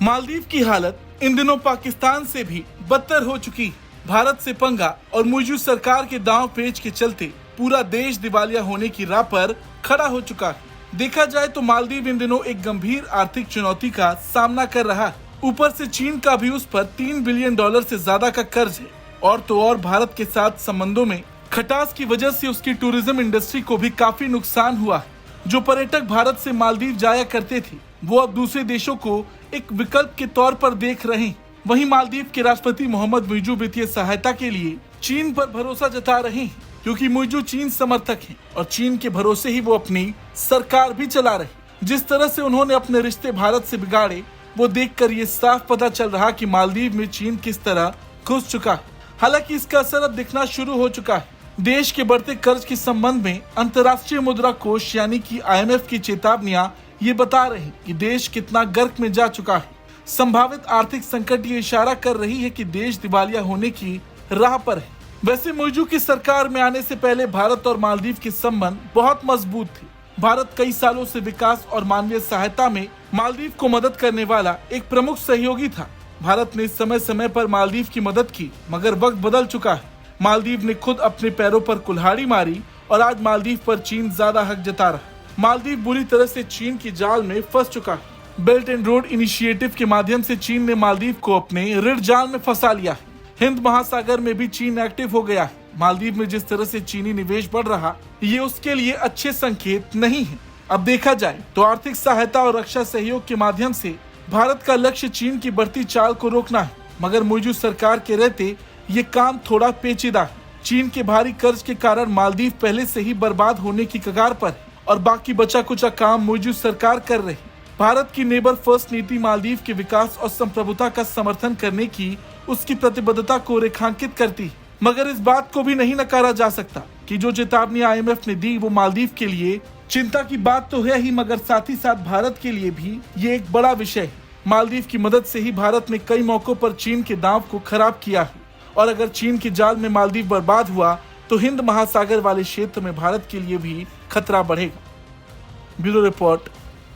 मालदीव की हालत इन दिनों पाकिस्तान से भी बदतर हो चुकी। भारत से पंगा और मौजूद सरकार के दांव पेच के चलते पूरा देश दिवालिया होने की राह पर खड़ा हो चुका है। देखा जाए तो मालदीव इन दिनों एक गंभीर आर्थिक चुनौती का सामना कर रहा है। ऊपर से चीन का भी उस पर $3 बिलियन से ज्यादा का कर्ज है और तो और भारत के साथ संबंधों में खटास की वजह से उसकी टूरिज्म इंडस्ट्री को भी काफी नुकसान हुआ है। जो पर्यटक भारत से मालदीव जाया करते थे वो अब दूसरे देशों को एक विकल्प के तौर पर देख रहे हैं। वहीं मालदीव के राष्ट्रपति मोहम्मद मुइज़ु वित्तीय सहायता के लिए चीन पर भरोसा जता रहे हैं, क्योंकि मुइज़ु चीन समर्थक हैं और चीन के भरोसे ही वो अपनी सरकार भी चला रहे। जिस तरह से उन्होंने अपने रिश्ते भारत से बिगाड़े वो देखकर ये साफ पता चल रहा कि मालदीव में चीन किस तरह घुस चुका है। हालांकि इसका असर अब दिखना शुरू हो चुका है। देश के बढ़ते कर्ज के संबंध में अंतर्राष्ट्रीय मुद्रा कोष यानी कि IMF की चेतावनियां ये बता रही कि देश कितना गर्क में जा चुका है। संभावित आर्थिक संकट ये इशारा कर रही है कि देश दिवालिया होने की राह पर है। वैसे मुइज़ु की सरकार में आने से पहले भारत और मालदीव के संबंध बहुत मजबूत थे। भारत कई सालों से विकास और मानवीय सहायता में मालदीव को मदद करने वाला एक प्रमुख सहयोगी था। भारत ने समय समय पर मालदीव की मदद की, मगर वक्त बदल चुका है। मालदीव ने खुद अपने पैरों पर कुल्हाड़ी मारी और आज मालदीव पर चीन ज्यादा हक जता रहा है। मालदीव बुरी तरह से चीन की जाल में फंस चुका है। बेल्ट एंड रोड इनिशिएटिव के माध्यम से चीन ने मालदीव को अपने ऋण जाल में फंसा लिया है। हिंद महासागर में भी चीन एक्टिव हो गया है। मालदीव में जिस तरह से चीनी निवेश बढ़ रहा ये उसके लिए अच्छे संकेत नहीं है। अब देखा जाए तो आर्थिक सहायता और रक्षा सहयोग के माध्यम से भारत का लक्ष्य चीन की बढ़ती चाल को रोकना है, मगर मौजूद सरकार के रहते ये काम थोड़ा पेचीदा है। चीन के भारी कर्ज के कारण मालदीव पहले से ही बर्बाद होने की कगार पर है और बाकी बचा कुचा काम मौजूद सरकार कर रही। भारत की नेबर फर्स्ट नीति मालदीव के विकास और संप्रभुता का समर्थन करने की उसकी प्रतिबद्धता को रेखांकित करती है, मगर इस बात को भी नहीं नकारा जा सकता कि जो चेतावनी IMF ने दी वो मालदीव के लिए चिंता की बात तो है ही, मगर साथ ही साथ भारत के लिए भी ये एक बड़ा विषय है। मालदीव की मदद से ही भारत ने कई मौकों पर चीन के दांव को खराब किया है और अगर चीन की जाल में मालदीव बर्बाद हुआ तो हिंद महासागर वाले क्षेत्र में भारत के लिए भी खतरा बढ़ेगा। ब्यूरो रिपोर्ट,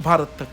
भारत तक।